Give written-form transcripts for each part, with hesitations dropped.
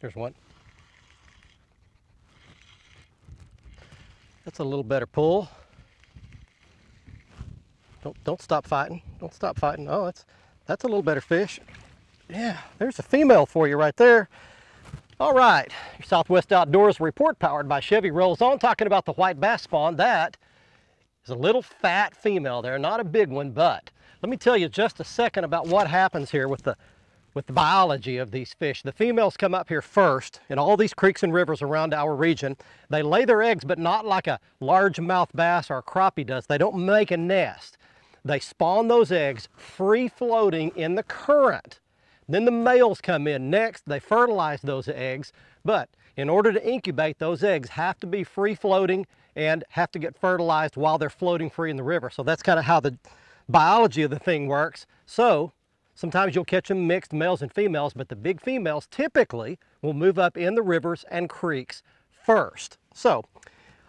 There's one. That's a little better pull. Don't stop fighting. Don't stop fighting. Oh, that's a little better fish. Yeah, there's a female for you right there. All right, your Southwest Outdoors report powered by Chevy rolls on, talking about the white bass spawn. That is a little fat female there, not a big one, but let me tell you just a second about what happens here with the biology of these fish. The females come up here first in all these creeks and rivers around our region. They lay their eggs, but not like a largemouth bass or a crappie does. They don't make a nest. They spawn those eggs free floating in the current. Then the males come in next. They fertilize those eggs, but in order to incubate, those eggs have to be free floating and have to get fertilized while they're floating free in the river. So that's kind of how the biology of the thing works. So sometimes you'll catch them mixed, males and females, but the big females typically will move up in the rivers and creeks first. So,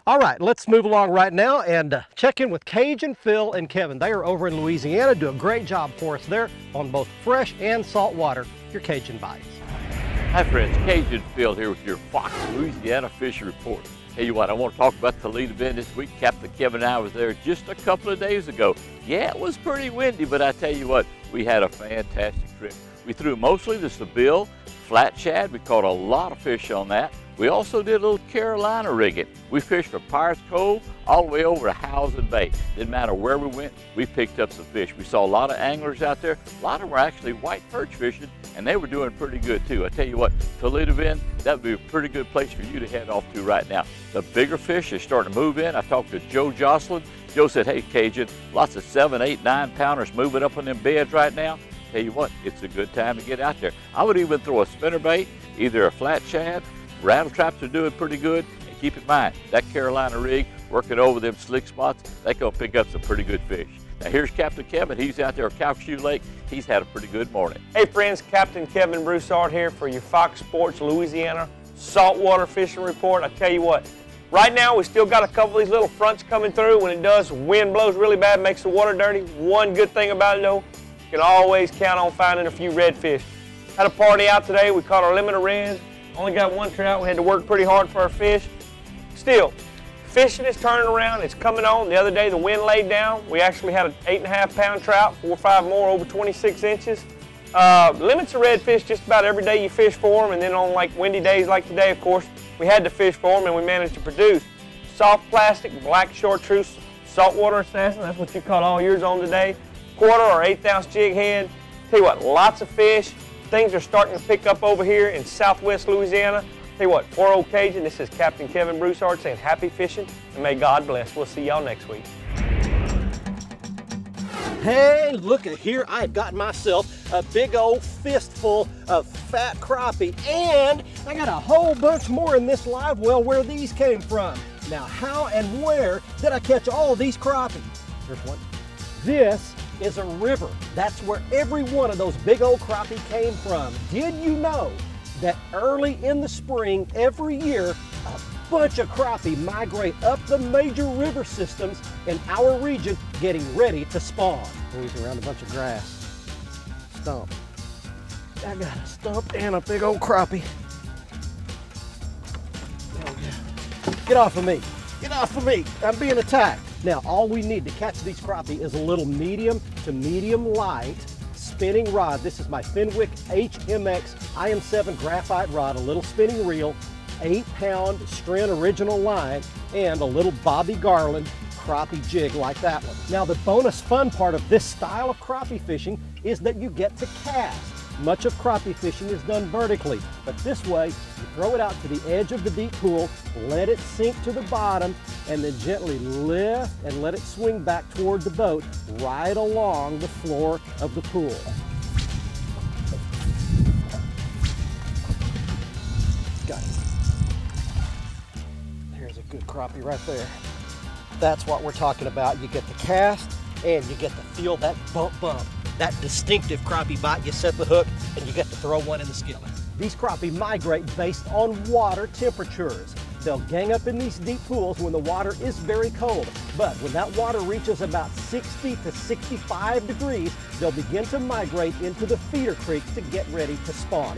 all right, let's move along right now and check in with Cajun, Phil, and Kevin. They are over in Louisiana, do a great job for us there on both fresh and salt water. Your Cajun Bites. Hi friends, Cajun Phil here with your Fox Louisiana Fishing Report. Tell you what, I want to talk about the lead event this week. Captain Kevin and I was there just a couple of days ago. Yeah, it was pretty windy, but I tell you what, we had a fantastic trip. We threw mostly the Seville, flat shad. We caught a lot of fish on that. We also did a little Carolina rigging. We fished from Pirates Cove all the way over to Howson Bay. Didn't matter where we went, we picked up some fish. We saw a lot of anglers out there. A lot of them were actually white perch fishing, and they were doing pretty good too. I tell you what, Toledo Bend, that would be a pretty good place for you to head off to right now. The bigger fish is starting to move in. I talked to Joe Jocelyn. Joe said, hey Cajun, lots of 7, 8, 9 pounders moving up on them beds right now. Tell you what, it's a good time to get out there. I would even throw a spinnerbait, either a flat shad. Rattle traps are doing pretty good, and keep in mind, that Carolina rig, working over them slick spots, they gonna pick up some pretty good fish. Now here's Captain Kevin. He's out there at Calcasieu Lake. He's had a pretty good morning. Hey friends, Captain Kevin Broussard here for your Fox Sports Louisiana Saltwater Fishing Report. I tell you what, right now we still got a couple of these little fronts coming through. When it does, wind blows really bad, makes the water dirty. One good thing about it though, you can always count on finding a few redfish. Had a party out today. We caught our limit of reds. Only got one trout. We had to work pretty hard for our fish. Still, fishing is turning around. It's coming on. The other day, the wind laid down. We actually had an 8.5 pound trout, 4 or 5 more, over 26 inches. Limits of redfish just about every day you fish for them, and then on like windy days like today, of course, we had to fish for them, and we managed to produce. Soft plastic, black chartreuse, saltwater assassin. That's what you caught all yours on today. 1/4 or 1/8 ounce jig head. Tell you what, lots of fish. Things are starting to pick up over here in southwest Louisiana. Tell you what, for Old Cajun, this is Captain Kevin Broussard saying happy fishing, and may God bless. We'll see y'all next week. Hey, look at here. I've got myself a big old fistful of fat crappie, and I got a whole bunch more in this live well where these came from. Now, how and where did I catch all these crappie? Here's one. This is a river. That's where every one of those big old crappie came from. Did you know that early in the spring every year, a bunch of crappie migrate up the major river systems in our region, getting ready to spawn? Moving around a bunch of grass. Stump. I got a stump and a big old crappie. There we go. Get off of me. Get off of me. I'm being attacked. Now, all we need to catch these crappie is a little medium to medium light spinning rod. This is my Fenwick HMX IM7 graphite rod, a little spinning reel, 8-pound Stren original line, and a little Bobby Garland crappie jig like that one. Now, the bonus fun part of this style of crappie fishing is that you get to cast. Much of crappie fishing is done vertically, but this way, you throw it out to the edge of the deep pool, let it sink to the bottom, and then gently lift and let it swing back toward the boat right along the floor of the pool. Got it. There's a good crappie right there. That's what we're talking about. You get the cast and you get to feel that bump, that distinctive crappie bite. You set the hook and you get to throw one in the skillet. These crappie migrate based on water temperatures. They'll gang up in these deep pools when the water is very cold. But when that water reaches about 60 to 65 degrees, they'll begin to migrate into the feeder creeks to get ready to spawn.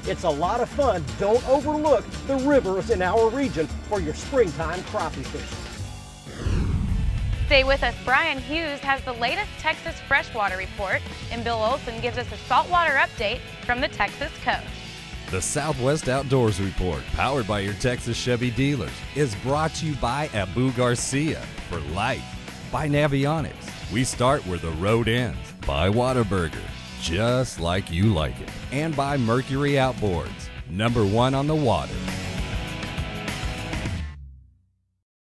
It's a lot of fun. Don't overlook the rivers in our region for your springtime crappie fishing. Stay with us. Brian Hughes has the latest Texas freshwater report, and Bill Olson gives us a saltwater update from the Texas coast. The Southwest Outdoors Report, powered by your Texas Chevy dealers, is brought to you by Abu Garcia for life, by Navionics. We start where the road ends, by Whataburger, just like you like it, and by Mercury Outboards, #1 on the water.